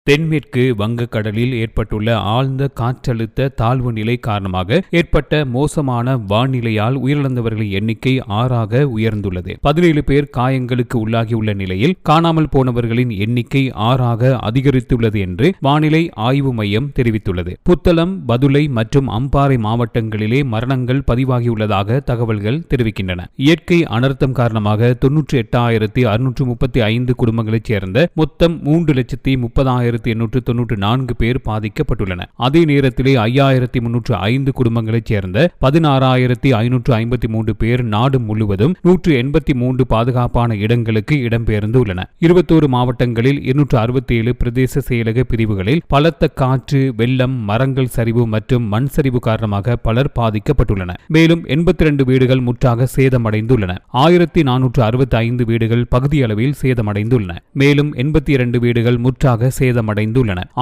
தென்மேற்கு வங்கக்கடலில் ஏற்பட்டுள்ள ஆழ்ந்த காற்றழுத்த தாழ்வு நிலை காரணமாக ஏற்பட்ட மோசமான வானிலையால் உயிரிழந்தவர்களின் எண்ணிக்கை 6ஆக உயர்ந்துள்ளது. 17 பேர் காயங்களுக்கு உள்ளாகியுள்ள நிலையில் காணாமல் போனவர்களின் எண்ணிக்கை 6ஆக அதிகரித்துள்ளது என்று வானிலை ஆய்வு மையம் தெரிவித்துள்ளது. புத்தளம், பதுளை மற்றும் அம்பாறை மாவட்டங்களிலே மரணங்கள் பதிவாகியுள்ளதாக தகவல்கள் தெரிவிக்கின்றன. இயற்கை அனர்த்தம் காரணமாக 98,635 குடும்பங்களைச் சேர்ந்த மொத்தம் 3,30,894 பேர் பாதிக்கப்பட்டுள்ளனர். அதே நேரத்திலே 5,305 குடும்பங்களைச் சேர்ந்த 16,553 பேர் நாடு முழுவதும் 183 பாதுகாப்பான இடங்களுக்கு இடம்பெயர்ந்துள்ளனர். 21 மாவட்டங்களில் 267 பிரதேச செயலக பிரிவுகளில் பலத்த காற்று, வெள்ளம், மரங்கள் சரிவு மற்றும் மண் சரிவு காரணமாக பலர் பாதிக்கப்பட்டுள்ளனர். மேலும் 82 வீடுகள் முற்றாக சேதமடைந்துள்ளன. 1,465 வீடுகள் பகுதியளவில் சேதமடைந்துள்ளன. மேலும் 82 வீடுகள் முற்றாக சேதமடைந்துள்ளன.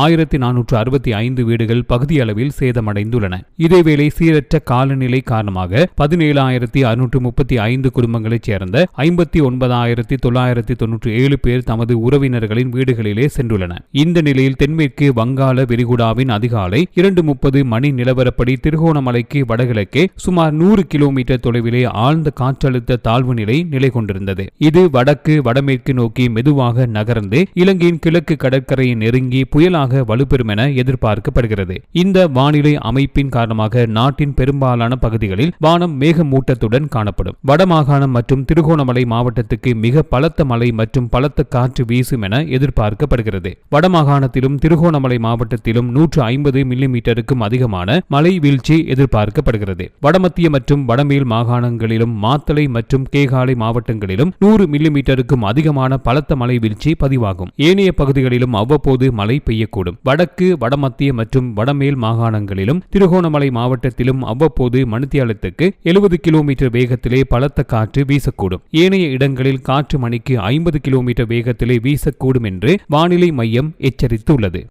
1,465 வீடுகள் பகுதியளவில் சேதமடைந்துள்ளன. இதேவேளை சீரற்ற காலநிலை காரணமாக 17,635 குடும்பங்களைச் சேர்ந்த 59,997 பேர் தமது உறவினர்களின் வீடுகளிலே சென்றுள்ளனர். இந்த நிலையில் தென்மேற்கு வங்காள விரிகுடாவின் அதிகாலை 2:30 மணி நிலவரப்படி திருகோணமலைக்கு வடகிழக்கே சுமார் 100 கிலோமீட்டர் தொலைவிலே ஆழ்ந்த காற்றழுத்த தாழ்வு நிலை கொண்டிருந்தது. இது வடக்கு வடமேற்கு நோக்கி மெதுவாக நகர்ந்து இலங்கையின் கிழக்கு கடற்கரையை நெருங்கி புயலாக வலுப்பெறும் என எதிர்பார்க்கப்படுகிறது. இந்த வானிலை அமைப்பின் காரணமாக நாட்டின் பெரும்பாலான பகுதிகளில் வானம் மேகமூட்டத்துடன் காணப்படும். வடமாகாணம் மற்றும் திருகோணமலை மாவட்டத்துக்கு மிக பலத்த மழை மற்றும் பலத்த காற்று வீசும் என எதிர்பார்க்கப்படுகிறது. வடமாகாணத்திலும் திருகோணமலை மாவட்டத்திலும் 150 மில்லிமீட்டருக்கும் அதிகமான மழை வீழ்ச்சி எதிர்பார்க்கப்படுகிறது. வடமத்திய மற்றும் வடமேல் மாகாணங்களிலும் மாத்தளை மற்றும் கேகாலை மாவட்டங்களிலும் 100 மில்லிமீட்டருக்கும் அதிகமான பலத்த மழை வீழ்ச்சி பதிவாகும். ஏனைய பகுதிகளிலும் அவ்வப்போது மழை பெய்யக்கூடும். வடக்கு, வடமத்திய மற்றும் வடமேல் மாகாணங்களிலும் திருகோணமலை மாவட்டத்திலும் அவ்வப்போது மணித்தியாலத்துக்கு 70 கிலோமீட்டர் வேகத்திலே பலத்த காற்று வீசக்கூடும். ஏனைய இடங்களில் காற்று மணிக்கு 50 கிலோமீட்டர் வேகத்திலே வீசக்கூடும் என்று வானிலை மையம் எச்சரித்துள்ளது.